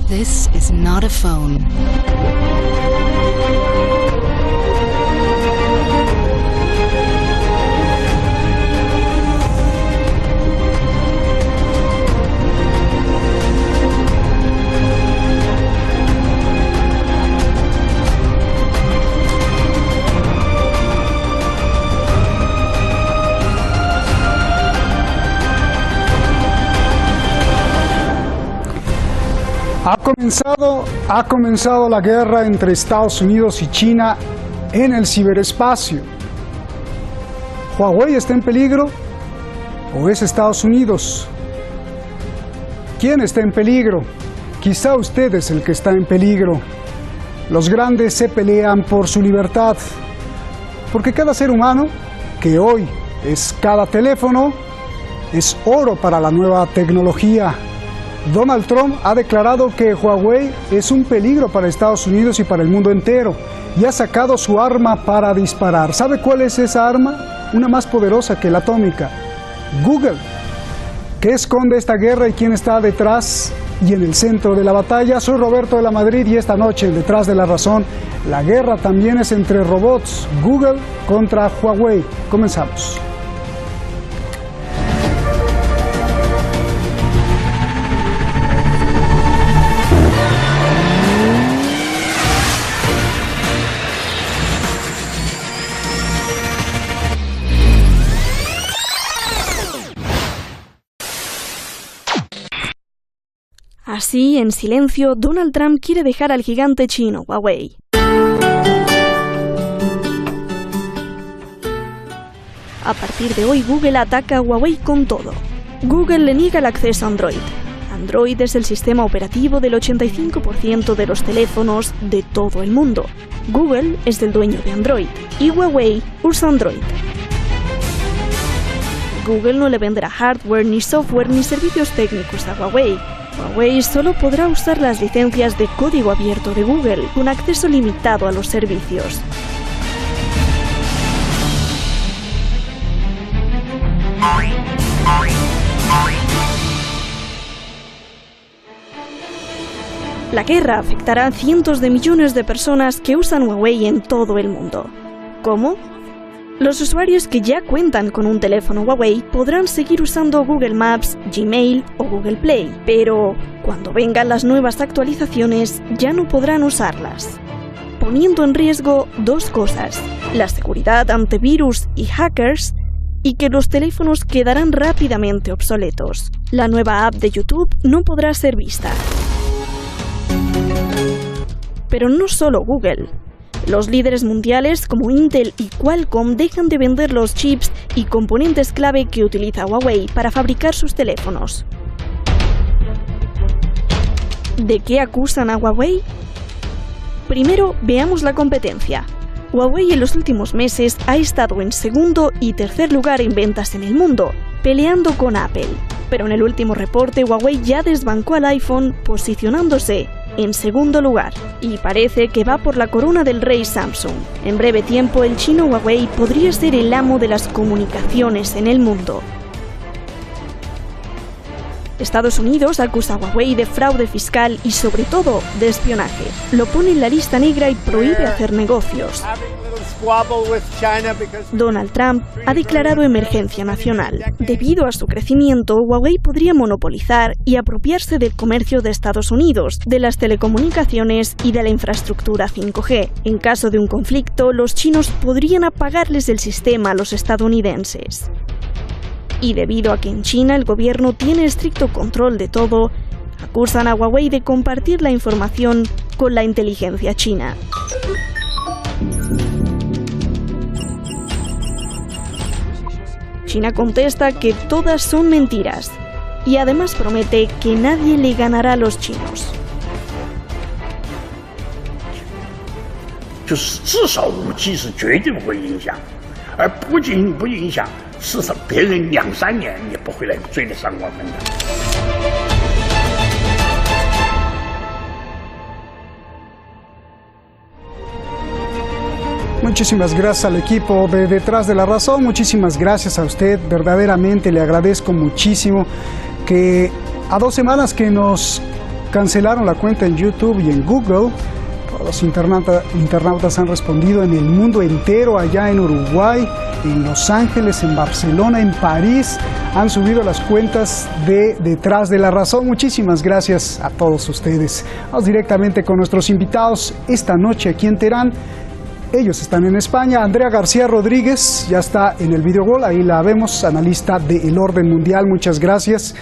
This is not a phone. Ha comenzado la guerra entre Estados Unidos y China en el ciberespacio. ¿Huawei está en peligro o es Estados Unidos? ¿Quién está en peligro? Quizá usted es el que está en peligro. Los grandes se pelean por su libertad, porque cada ser humano, que hoy es cada teléfono, es oro para la nueva tecnología. Donald Trump ha declarado que Huawei es un peligro para Estados Unidos y para el mundo entero y ha sacado su arma para disparar. ¿Sabe cuál es esa arma? Una más poderosa que la atómica: Google. ¿Qué esconde esta guerra y quién está detrás y en el centro de la batalla? Soy Roberto de la Madrid y esta noche en Detrás de la Razón, la guerra también es entre robots, Google contra Huawei. Comenzamos. Así, en silencio, Donald Trump quiere dejar al gigante chino Huawei. A partir de hoy, Google ataca a Huawei con todo. Google le niega el acceso a Android. Android es el sistema operativo del 85% de los teléfonos de todo el mundo. Google es el dueño de Android y Huawei usa Android. Google no le venderá hardware, ni software, ni servicios técnicos a Huawei. Huawei solo podrá usar las licencias de código abierto de Google, con acceso limitado a los servicios. La guerra afectará a cientos de millones de personas que usan Huawei en todo el mundo. ¿Cómo? Los usuarios que ya cuentan con un teléfono Huawei podrán seguir usando Google Maps, Gmail o Google Play, pero cuando vengan las nuevas actualizaciones ya no podrán usarlas, poniendo en riesgo dos cosas: la seguridad ante virus y hackers, y que los teléfonos quedarán rápidamente obsoletos. La nueva app de YouTube no podrá ser vista. Pero no solo Google. Los líderes mundiales como Intel y Qualcomm dejan de vender los chips y componentes clave que utiliza Huawei para fabricar sus teléfonos. ¿De qué acusan a Huawei? Primero, veamos la competencia. Huawei en los últimos meses ha estado en segundo y tercer lugar en ventas en el mundo, peleando con Apple. Pero en el último reporte, Huawei ya desbancó al iPhone, posicionándose en segundo lugar, y parece que va por la corona del rey Samsung. En breve tiempo, el chino Huawei podría ser el amo de las comunicaciones en el mundo. Estados Unidos acusa a Huawei de fraude fiscal y, sobre todo, de espionaje. Lo pone en la lista negra y prohíbe hacer negocios. Donald Trump ha declarado emergencia nacional. Debido a su crecimiento, Huawei podría monopolizar y apropiarse del comercio de Estados Unidos, de las telecomunicaciones y de la infraestructura 5G. En caso de un conflicto, los chinos podrían apagarles el sistema a los estadounidenses. Y debido a que en China el gobierno tiene estricto control de todo, acusan a Huawei de compartir la información con la inteligencia china. China contesta que todas son mentiras y además promete que nadie le ganará a los chinos. Muchísimas gracias al equipo de Detrás de la Razón, muchísimas gracias a usted, verdaderamente le agradezco muchísimo que a 2 semanas que nos cancelaron la cuenta en YouTube y en Google. Los internautas han respondido en el mundo entero, allá en Uruguay, en Los Ángeles, en Barcelona, en París. Han subido las cuentas de Detrás de la Razón. Muchísimas gracias a todos ustedes. Vamos directamente con nuestros invitados esta noche aquí en Teherán. Ellos están en España. Andrea García Rodríguez ya está en el videogol, ahí la vemos, analista de El Orden Mundial. Muchas gracias.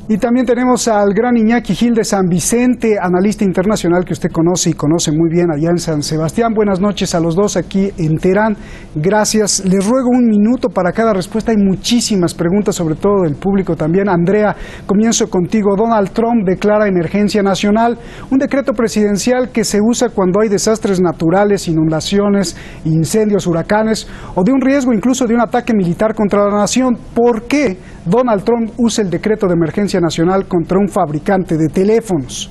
Y también tenemos al gran Iñaki Gil de San Vicente, analista internacional que usted conoce y conoce muy bien allá en San Sebastián. Buenas noches a los dos aquí en Teherán. Gracias. Les ruego un minuto para cada respuesta. Hay muchísimas preguntas, sobre todo del público también. Andrea, comienzo contigo. Donald Trump declara emergencia nacional, un decreto presidencial que se usa cuando hay desastres naturales, inundaciones, incendios, huracanes o de un riesgo incluso de un ataque militar contra la nación. ¿Por qué Donald Trump usa el decreto de emergencia nacional contra un fabricante de teléfonos?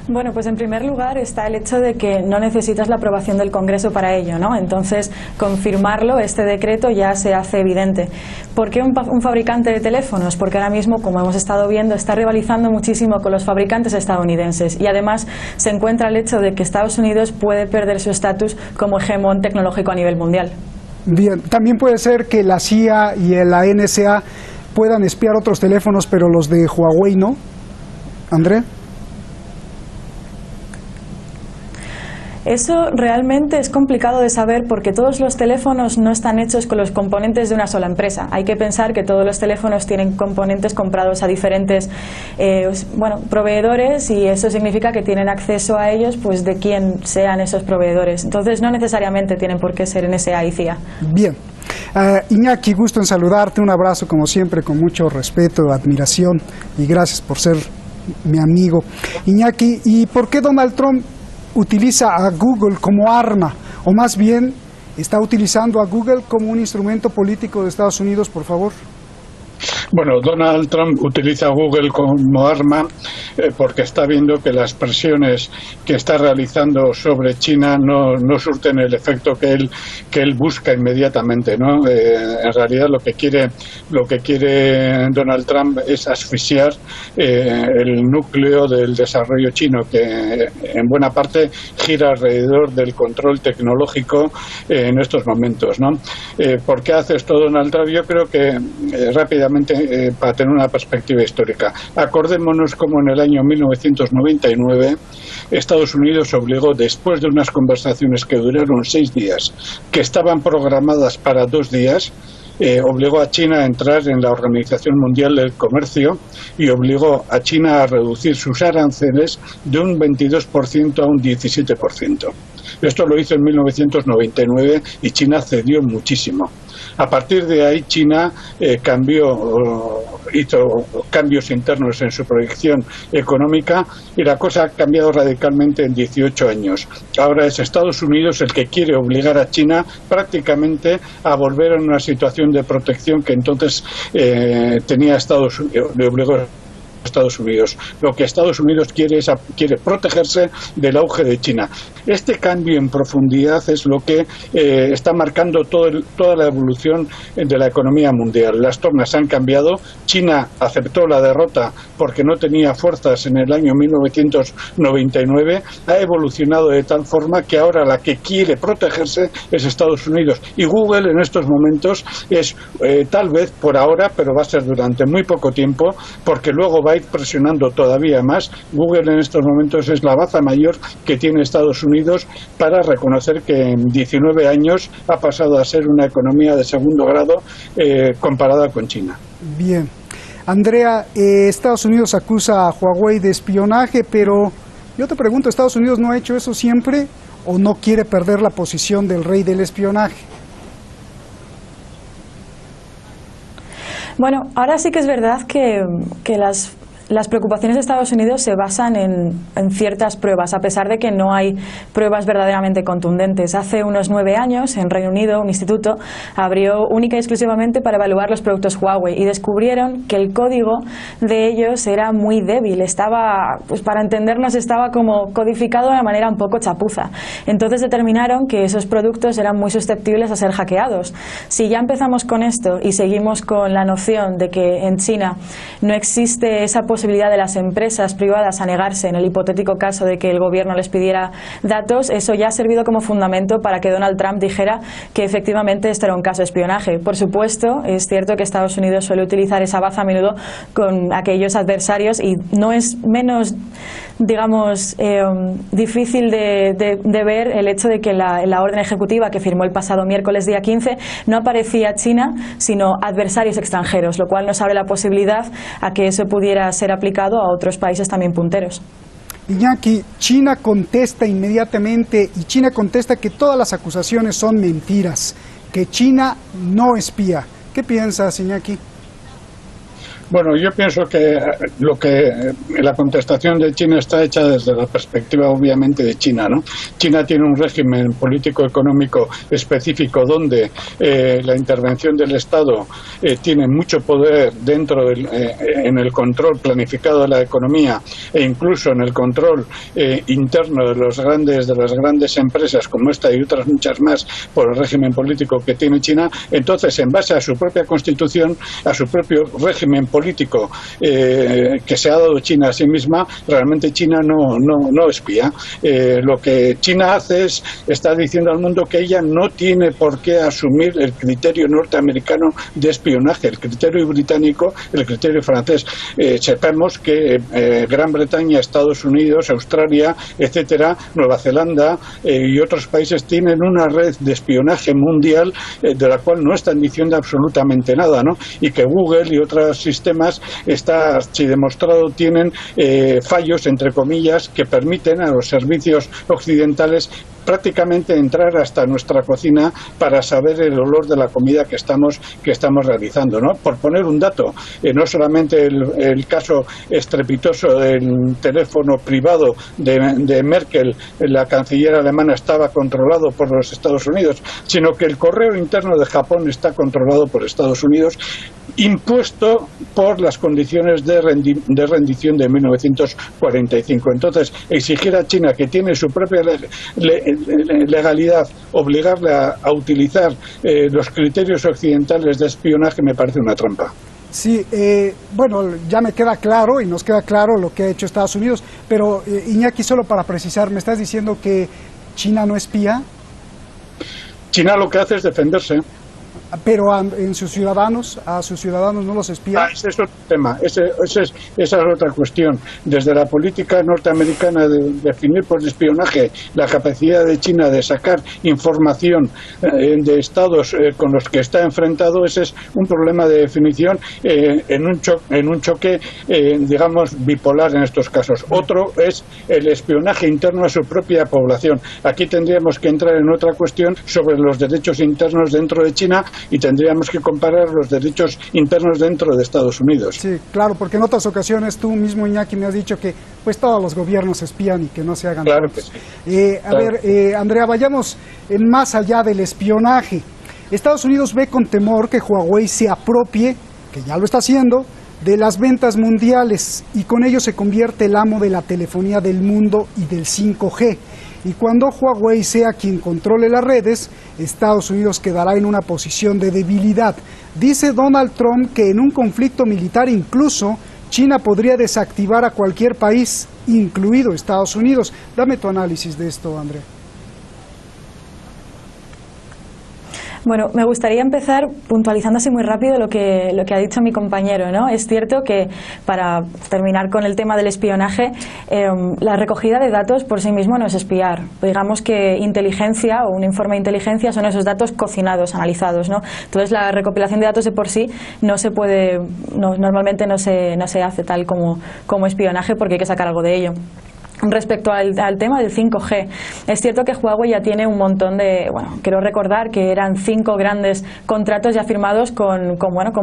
Bueno, pues en primer lugar está el hecho de que no necesitas la aprobación del Congreso para ello, ¿no? Entonces, confirmarlo, este decreto ya se hace evidente. ¿Por qué un fabricante de teléfonos? Porque ahora mismo, como hemos estado viendo, está rivalizando muchísimo con los fabricantes estadounidenses y además se encuentra el hecho de que Estados Unidos puede perder su estatus como hegemón tecnológico a nivel mundial. Bien, también puede ser que la CIA y la NSA puedan espiar otros teléfonos, pero los de Huawei no. ¿Andrea? Eso realmente es complicado de saber porque todos los teléfonos no están hechos con los componentes de una sola empresa. Hay que pensar que todos los teléfonos tienen componentes comprados a diferentes proveedores y eso significa que tienen acceso a ellos pues de quién sean esos proveedores. Entonces no necesariamente tienen por qué ser NSA y CIA. Bien. Iñaki, gusto en saludarte. Un abrazo como siempre con mucho respeto, admiración y gracias por ser mi amigo. Iñaki, ¿y por qué Donald Trump utiliza a Google como arma, o más bien está utilizando a Google como un instrumento político de Estados Unidos, por favor? Bueno, Donald Trump utiliza Google como arma porque está viendo que las presiones que está realizando sobre China no surten el efecto que él busca inmediatamente, ¿no? En realidad lo que quiere Donald Trump es asfixiar el núcleo del desarrollo chino, que en buena parte gira alrededor del control tecnológico en estos momentos, ¿no? ¿Por qué hace esto Donald Trump? Yo creo que rápidamente, para tener una perspectiva histórica, acordémonos cómo en el año 1999 Estados Unidos obligó, después de unas conversaciones que duraron 6 días, que estaban programadas para 2 días, obligó a China a entrar en la Organización Mundial del Comercio y obligó a China a reducir sus aranceles de un 22% a un 17%. Esto lo hizo en 1999 y China cedió muchísimo. A partir de ahí China hizo cambios internos en su proyección económica y la cosa ha cambiado radicalmente en 18 años. Ahora es Estados Unidos el que quiere obligar a China prácticamente a volver a una situación de protección que entonces tenía Estados Unidos, le obligó a Estados Unidos. Lo que Estados Unidos quiere protegerse del auge de China. Este cambio en profundidad es lo que está marcando toda la evolución de la economía mundial. Las tornas han cambiado. China aceptó la derrota porque no tenía fuerzas en el año 1999. Ha evolucionado de tal forma que ahora la que quiere protegerse es Estados Unidos. Y Google en estos momentos es tal vez por ahora, pero va a ser durante muy poco tiempo, porque luego va a ir presionando todavía más. Google en estos momentos es la baza mayor que tiene Estados Unidos para reconocer que en 19 años ha pasado a ser una economía de segundo grado comparada con China. Bien. Andrea, Estados Unidos acusa a Huawei de espionaje, pero yo te pregunto, ¿Estados Unidos no ha hecho eso siempre o no quiere perder la posición del rey del espionaje? Bueno, ahora sí que es verdad que las preocupaciones de Estados Unidos se basan en ciertas pruebas, a pesar de que no hay pruebas verdaderamente contundentes. Hace unos 9 años, en Reino Unido, un instituto abrió única y exclusivamente para evaluar los productos Huawei y descubrieron que el código de ellos era muy débil. Estaba, pues para entendernos, estaba como codificado de una manera un poco chapuza. Entonces determinaron que esos productos eran muy susceptibles a ser hackeados. Si ya empezamos con esto y seguimos con la noción de que en China no existe esa posibilidad de las empresas privadas a negarse en el hipotético caso de que el gobierno les pidiera datos, eso ya ha servido como fundamento para que Donald Trump dijera que efectivamente este era un caso de espionaje. Por supuesto, es cierto que Estados Unidos suele utilizar esa baza a menudo con aquellos adversarios y no es menos, digamos, difícil de ver el hecho de que la orden ejecutiva que firmó el pasado miércoles día 15 no aparecía China, sino adversarios extranjeros, lo cual nos abre la posibilidad a que eso pudiera ser aplicado a otros países también punteros. Iñaki, China contesta inmediatamente y China contesta que todas las acusaciones son mentiras, que China no espía. ¿Qué piensas, Iñaki? Bueno, yo pienso que la contestación de China está hecha desde la perspectiva obviamente de China, ¿no? China tiene un régimen político-económico específico donde la intervención del Estado tiene mucho poder dentro en el control planificado de la economía e incluso en el control interno de las grandes empresas como esta y otras muchas más por el régimen político que tiene China. Entonces, en base a su propia constitución, a su propio régimen político que se ha dado China a sí misma, realmente China no espía. Lo que China hace es, está diciendo al mundo que ella no tiene por qué asumir el criterio norteamericano de espionaje, el criterio británico, el criterio francés. Sepamos que Gran Bretaña, Estados Unidos, Australia, etcétera, Nueva Zelanda y otros países tienen una red de espionaje mundial de la cual no están diciendo absolutamente nada, ¿no? Y que Google y otros sistemas si demostrado tienen fallos entre comillas que permiten a los servicios occidentales prácticamente entrar hasta nuestra cocina para saber el olor de la comida que estamos realizando, ¿no? Por poner un dato, no solamente el caso estrepitoso del teléfono privado de Merkel, la canciller alemana, estaba controlado por los Estados Unidos, sino que el correo interno de Japón está controlado por Estados Unidos, impuesto por las condiciones de rendición de 1945. Entonces, exigir a China, que tiene su propia legalidad, obligarle a utilizar los criterios occidentales de espionaje me parece una trampa. Sí, bueno, ya me queda claro y nos queda claro lo que ha hecho Estados Unidos, pero Iñaki, solo para precisar, ¿me estás diciendo que China no espía? China lo que hace es defenderse. Pero a sus ciudadanos no los espía. Ese es otro tema, esa es otra cuestión. Desde la política norteamericana de definir por espionaje la capacidad de China de sacar información de estados con los que está enfrentado, ese es un problema de definición en un choque digamos bipolar en estos casos. Otro es el espionaje interno a su propia población. Aquí tendríamos que entrar en otra cuestión sobre los derechos internos dentro de China y tendríamos que comparar los derechos internos dentro de Estados Unidos. Sí, claro, porque en otras ocasiones tú mismo, Iñaki, me has dicho que pues todos los gobiernos espían y que no se hagan. Claro que sí. Andrea, vayamos más allá del espionaje. Estados Unidos ve con temor que Huawei se apropie, que ya lo está haciendo, de las ventas mundiales y con ello se convierte el amo de la telefonía del mundo y del 5G. Y cuando Huawei sea quien controle las redes, Estados Unidos quedará en una posición de debilidad. Dice Donald Trump que en un conflicto militar incluso China podría desactivar a cualquier país, incluido Estados Unidos. Dame tu análisis de esto, Andrea. Bueno, me gustaría empezar puntualizando así muy rápido lo que ha dicho mi compañero, ¿no? Es cierto que, para terminar con el tema del espionaje, la recogida de datos por sí mismo no es espiar. Digamos que inteligencia o un informe de inteligencia son esos datos cocinados, analizados, ¿no? Entonces la recopilación de datos de por sí no se puede, normalmente no se hace tal como espionaje porque hay que sacar algo de ello. Respecto al tema del 5G, es cierto que Huawei ya tiene un montón de, quiero recordar que eran 5 grandes contratos ya firmados con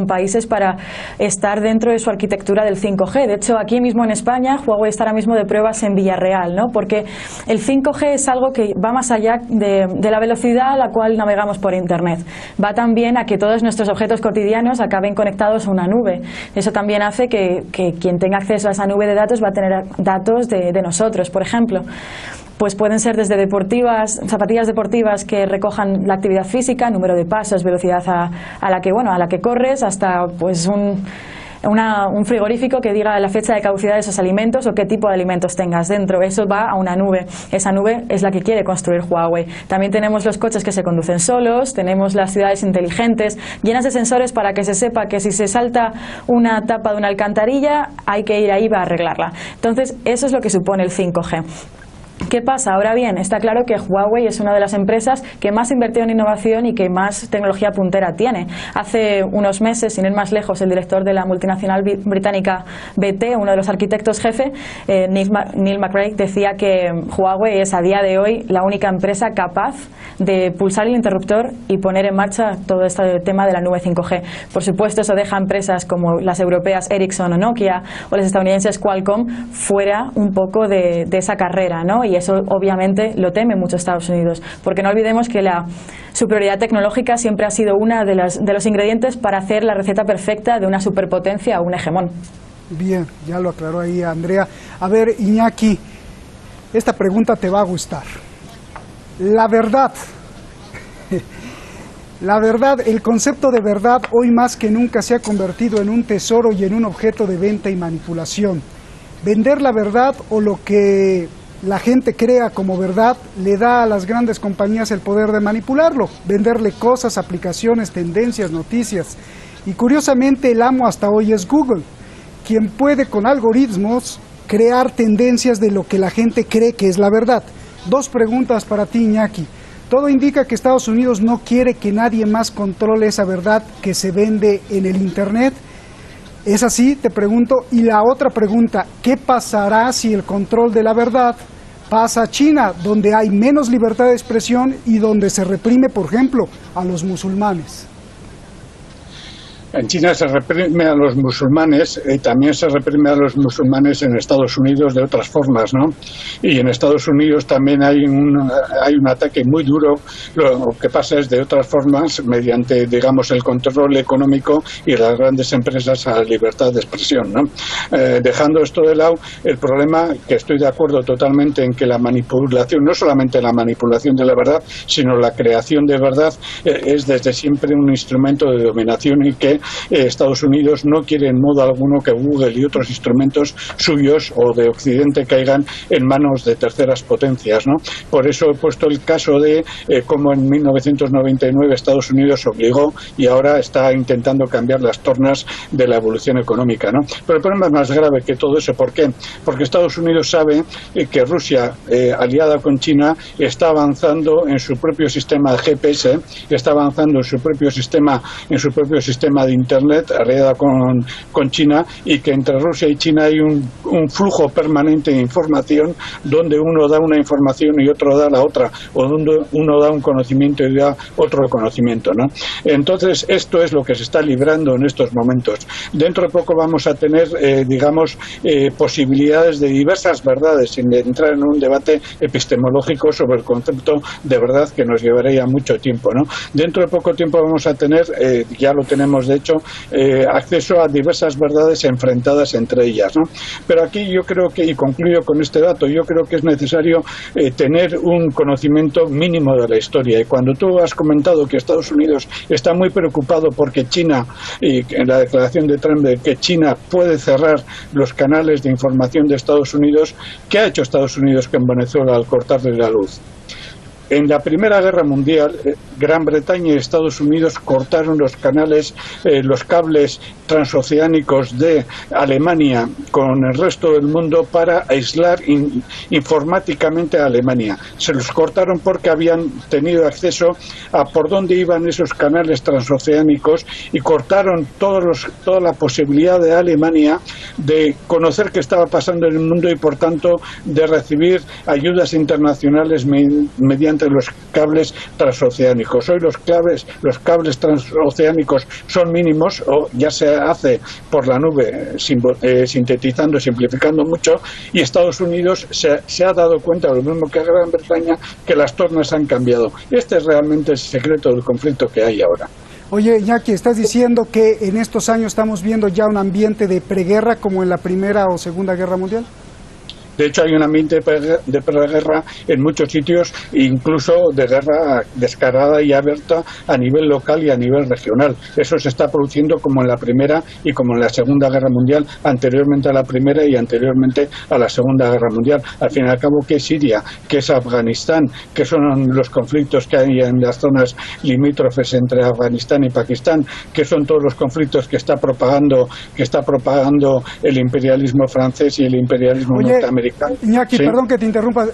países para estar dentro de su arquitectura del 5G. De hecho, aquí mismo en España, Huawei está ahora mismo de pruebas en Villarreal, ¿no? Porque el 5G es algo que va más allá de la velocidad a la cual navegamos por Internet. Va también a que todos nuestros objetos cotidianos acaben conectados a una nube. Eso también hace que quien tenga acceso a esa nube de datos va a tener datos de nosotros. Por ejemplo, pues pueden ser desde zapatillas deportivas que recojan la actividad física, número de pasos, velocidad a la que corres, hasta pues un frigorífico que diga la fecha de caducidad de esos alimentos o qué tipo de alimentos tengas dentro. Eso va a una nube. Esa nube es la que quiere construir Huawei. También tenemos los coches que se conducen solos, tenemos las ciudades inteligentes llenas de sensores para que se sepa que si se salta una tapa de una alcantarilla hay que ir ahí para arreglarla. Entonces, eso es lo que supone el 5G. ¿Qué pasa? Ahora bien, está claro que Huawei es una de las empresas que más invirtió en innovación y que más tecnología puntera tiene. Hace unos meses, sin ir más lejos, el director de la multinacional británica BT, uno de los arquitectos jefe, Neil McRae, decía que Huawei es a día de hoy la única empresa capaz de pulsar el interruptor y poner en marcha todo este tema de la nube 5G. Por supuesto, eso deja a empresas como las europeas Ericsson o Nokia o las estadounidenses Qualcomm fuera un poco de esa carrera, ¿no? Y eso obviamente lo teme mucho Estados Unidos, porque no olvidemos que la superioridad tecnológica siempre ha sido uno de los ingredientes para hacer la receta perfecta de una superpotencia o un hegemón. Bien, ya lo aclaró ahí Andrea. A ver, Iñaki, esta pregunta te va a gustar. La verdad, el concepto de verdad hoy más que nunca se ha convertido en un tesoro y en un objeto de venta y manipulación. Vender la verdad o lo que la gente crea como verdad le da a las grandes compañías el poder de manipularlo, venderle cosas, aplicaciones, tendencias, noticias. Y curiosamente el amo hasta hoy es Google, quien puede con algoritmos crear tendencias de lo que la gente cree que es la verdad. 2 preguntas para ti, Iñaki. Todo indica que Estados Unidos no quiere que nadie más controle esa verdad que se vende en el Internet. ¿Es así? Te pregunto. Y la otra pregunta, ¿qué pasará si el control de la verdad pasa a China, donde hay menos libertad de expresión y donde se reprime, por ejemplo, a los musulmanes? En China se reprime a los musulmanes y también se reprime a los musulmanes en Estados Unidos de otras formas, ¿no? Y en Estados Unidos también hay un ataque muy duro. Lo que pasa es de otras formas, mediante, digamos, el control económico y las grandes empresas a la libertad de expresión, ¿no? Dejando esto de lado, el problema, que estoy de acuerdo totalmente en que la manipulación, no solamente la manipulación de la verdad, sino la creación de verdad, es desde siempre un instrumento de dominación y que Estados Unidos no quiere en modo alguno que Google y otros instrumentos suyos o de Occidente caigan en manos de terceras potencias, ¿no? Por eso he puesto el caso de cómo en 1999 Estados Unidos obligó y ahora está intentando cambiar las tornas de la evolución económica, ¿no? Pero el problema es más grave que todo eso. ¿Por qué? Porque Estados Unidos sabe que Rusia, aliada con China, está avanzando en su propio sistema de GPS, está avanzando en su propio sistema de Internet, aliada con China, y que entre Rusia y China hay un flujo permanente de información donde uno da una información y otro da la otra, o donde uno da un conocimiento y da otro conocimiento, ¿no? Entonces, esto es lo que se está librando en estos momentos. Dentro de poco vamos a tener, posibilidades de diversas verdades, sin entrar en un debate epistemológico sobre el concepto de verdad que nos llevaría mucho tiempo, ¿no? Dentro de poco tiempo vamos a tener, ya lo tenemos de hecho, acceso a diversas verdades enfrentadas entre ellas, ¿no? Pero aquí yo creo que, y concluyo con este dato, yo creo que es necesario tener un conocimiento mínimo de la historia. Y cuando tú has comentado que Estados Unidos está muy preocupado porque China, y en la declaración de Trump de que China puede cerrar los canales de información de Estados Unidos, ¿qué ha hecho Estados Unidos con Venezuela al cortarle la luz? En la Primera Guerra Mundial, Gran Bretaña y Estados Unidos cortaron los canales, los cables transoceánicos de Alemania con el resto del mundo para aislar informáticamente a Alemania. Se los cortaron porque habían tenido acceso a por dónde iban esos canales transoceánicos y cortaron toda la posibilidad de Alemania de conocer qué estaba pasando en el mundo y, por tanto, de recibir ayudas internacionales mediante los cables transoceánicos. Hoy los cables transoceánicos son mínimos, o ya se hace por la nube, sintetizando, simplificando mucho, y Estados Unidos se ha dado cuenta, lo mismo que Gran Bretaña, que las tornas han cambiado. Este es realmente el secreto del conflicto que hay ahora. Oye, Iñaki, ¿estás diciendo que en estos años estamos viendo ya un ambiente de preguerra como en la Primera o Segunda Guerra Mundial? De hecho, hay un ambiente de preguerra en muchos sitios, incluso de guerra descarada y abierta a nivel local y a nivel regional. Eso se está produciendo como en la Primera y como en la Segunda Guerra Mundial, anteriormente a la Primera y anteriormente a la Segunda Guerra Mundial. Al fin y al cabo, ¿qué es Siria? ¿Qué es Afganistán? ¿Qué son los conflictos que hay en las zonas limítrofes entre Afganistán y Pakistán? ¿Qué son todos los conflictos que está propagando el imperialismo francés y el imperialismo norteamericano? Iñaki, ¿Sí? Perdón que te interrumpa,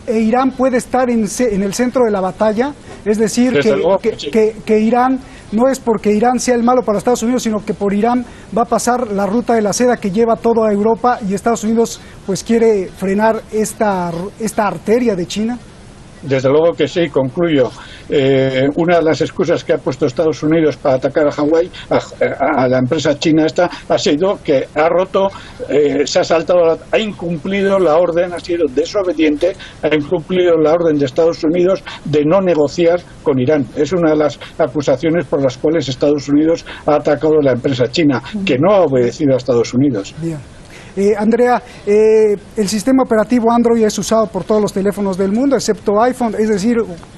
¿e Irán puede estar en el centro de la batalla? Es decir, que Irán no es porque Irán sea el malo para Estados Unidos, sino que por Irán va a pasar la ruta de la seda que lleva toda Europa, y Estados Unidos pues quiere frenar esta arteria de China. Desde luego que sí, concluyo. Una de las excusas que ha puesto Estados Unidos para atacar a Hawái, a la empresa china esta, ha sido que ha roto, se ha saltado, ha incumplido la orden, ha sido desobediente, ha incumplido la orden de Estados Unidos de no negociar con Irán. Es una de las acusaciones por las cuales Estados Unidos ha atacado a la empresa china, que no ha obedecido a Estados Unidos. Bien. Andrea, el sistema operativo Android es usado por todos los teléfonos del mundo, excepto iPhone, es decir,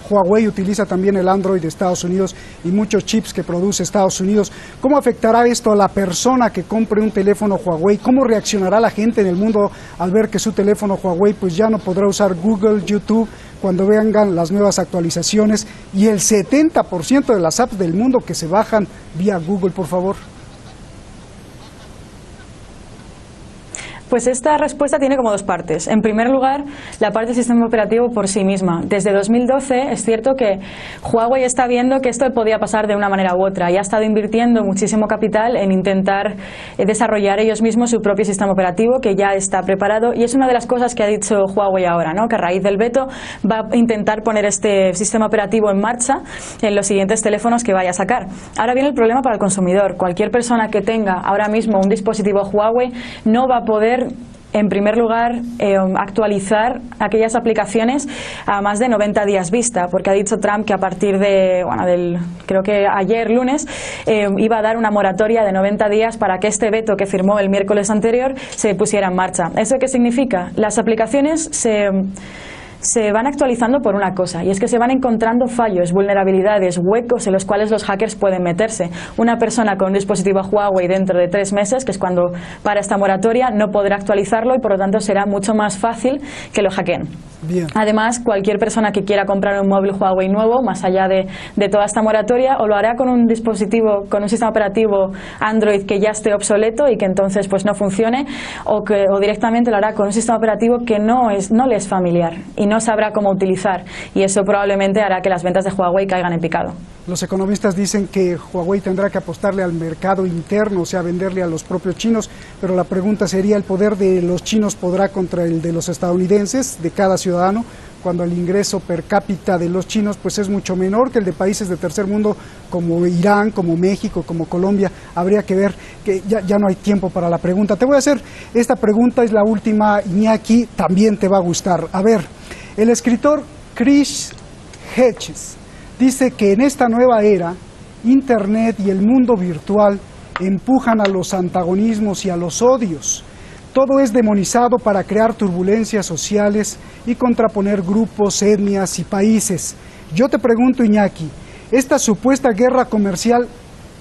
Huawei utiliza también el Android de Estados Unidos y muchos chips que produce Estados Unidos. ¿Cómo afectará esto a la persona que compre un teléfono Huawei? ¿Cómo reaccionará la gente en el mundo al ver que su teléfono Huawei pues ya no podrá usar Google, YouTube, cuando vengan las nuevas actualizaciones, y el 70% de las apps del mundo que se bajan vía Google, por favor? Pues esta respuesta tiene como dos partes. En primer lugar, la parte del sistema operativo por sí misma. Desde 2012 es cierto que Huawei está viendo que esto podía pasar de una manera u otra y ha estado invirtiendo muchísimo capital en intentar desarrollar ellos mismos su propio sistema operativo, que ya está preparado, y es una de las cosas que ha dicho Huawei ahora, ¿no? Que a raíz del veto va a intentar poner este sistema operativo en marcha en los siguientes teléfonos que vaya a sacar. Ahora viene el problema para el consumidor. Cualquier persona que tenga ahora mismo un dispositivo Huawei no va a poder, en primer lugar, actualizar aquellas aplicaciones a más de 90 días vista, porque ha dicho Trump que a partir de, creo que ayer lunes, iba a dar una moratoria de 90 días para que este veto que firmó el miércoles anterior se pusiera en marcha. ¿Eso qué significa? Las aplicaciones se van actualizando por una cosa, y es que se van encontrando fallos, vulnerabilidades, huecos en los cuales los hackers pueden meterse. Una persona con un dispositivo Huawei dentro de 3 meses, que es cuando para esta moratoria, no podrá actualizarlo y por lo tanto será mucho más fácil que lo hackeen. Bien. Además, cualquier persona que quiera comprar un móvil Huawei nuevo, más allá de toda esta moratoria, o lo hará con un dispositivo, con un sistema operativo Android que ya esté obsoleto y que entonces pues no funcione, o directamente lo hará con un sistema operativo que no le es familiar y no sabrá cómo utilizar, y eso probablemente hará que las ventas de Huawei caigan en picado. Los economistas dicen que Huawei tendrá que apostarle al mercado interno, o sea, venderle a los propios chinos, pero la pregunta sería, ¿el poder de los chinos podrá contra el de los estadounidenses, de cada ciudadano, cuando el ingreso per cápita de los chinos pues es mucho menor que el de países de tercer mundo como Irán, como México, como Colombia? Habría que ver, que ya no hay tiempo para la pregunta. Te voy a hacer esta pregunta, es la última, Iñaki, también te va a gustar. A ver, el escritor Chris Hedges dice que en esta nueva era, Internet y el mundo virtual empujan a los antagonismos y a los odios. Todo es demonizado para crear turbulencias sociales y contraponer grupos, etnias y países. Yo te pregunto, Iñaki, ¿esta supuesta guerra comercial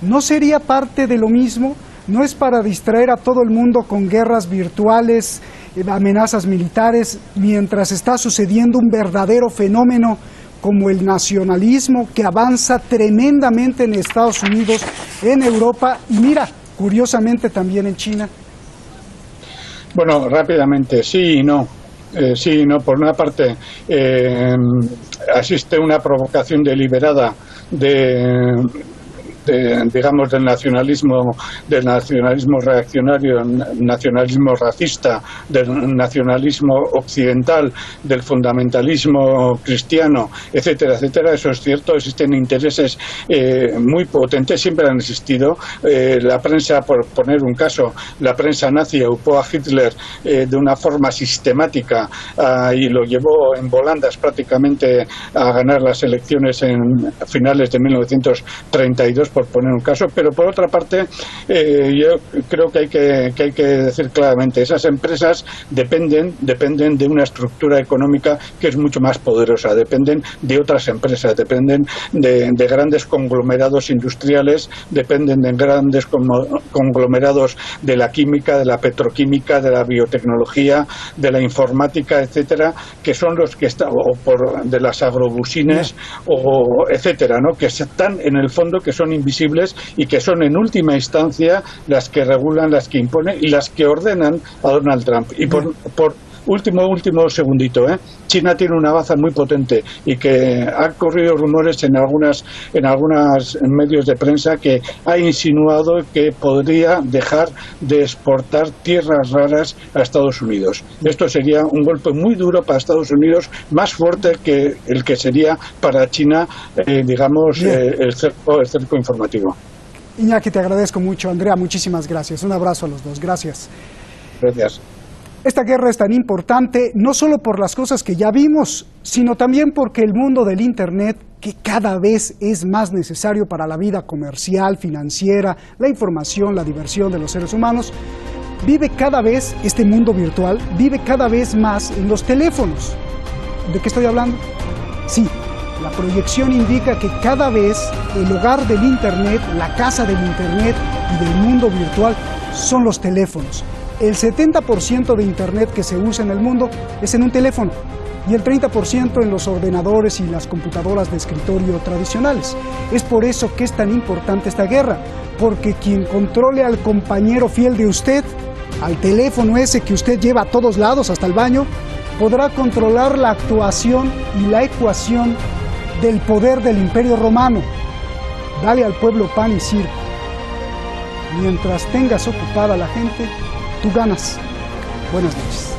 no sería parte de lo mismo? ¿No es para distraer a todo el mundo con guerras virtuales, amenazas militares, mientras está sucediendo un verdadero fenómeno como el nacionalismo que avanza tremendamente en Estados Unidos, en Europa y mira, curiosamente también en China? Bueno, rápidamente, sí y no. Sí y no. Por una parte, asiste una provocación deliberada de digamos, del nacionalismo reaccionario, nacionalismo racista, del nacionalismo occidental, del fundamentalismo cristiano, etcétera, etcétera. Eso es cierto, existen intereses muy potentes, siempre han existido. La prensa, por poner un caso, la prensa nazi ocupó a Hitler de una forma sistemática y lo llevó en volandas prácticamente a ganar las elecciones en finales de 1932, por poner un caso. Pero por otra parte, yo creo que hay que decir claramente, esas empresas dependen de una estructura económica que es mucho más poderosa, dependen de otras empresas, dependen de grandes conglomerados industriales, dependen de grandes conglomerados de la química, de la petroquímica, de la biotecnología, de la informática, etcétera, que son los que están, de las agrobusines, o etcétera, ¿no? Que están en el fondo, que son invisibles y que son en última instancia las que regulan, las que imponen y las que ordenan a Donald Trump. Y por último segundito, China tiene una baza muy potente y que ha corrido rumores en algunos medios de prensa que ha insinuado que podría dejar de exportar tierras raras a Estados Unidos. Esto sería un golpe muy duro para Estados Unidos, más fuerte que el que sería para China, digamos, el cerco informativo. Iñaki, te agradezco mucho. Andrea, muchísimas gracias. Un abrazo a los dos. Gracias. Gracias. Esta guerra es tan importante no solo por las cosas que ya vimos, sino también porque el mundo del Internet, que cada vez es más necesario para la vida comercial, financiera, la información, la diversión de los seres humanos, este mundo virtual vive cada vez más en los teléfonos. ¿De qué estoy hablando? Sí, la proyección indica que cada vez el hogar del Internet, la casa del Internet y del mundo virtual son los teléfonos. El 70% de Internet que se usa en el mundo es en un teléfono y el 30% en los ordenadores y las computadoras de escritorio tradicionales. Es por eso que es tan importante esta guerra, porque quien controle al compañero fiel de usted, al teléfono ese que usted lleva a todos lados, hasta el baño, podrá controlar la actuación y la ecuación del poder del Imperio Romano. Dale al pueblo pan y circo. Mientras tengas ocupada a la gente, tú ganas. Buenas noches.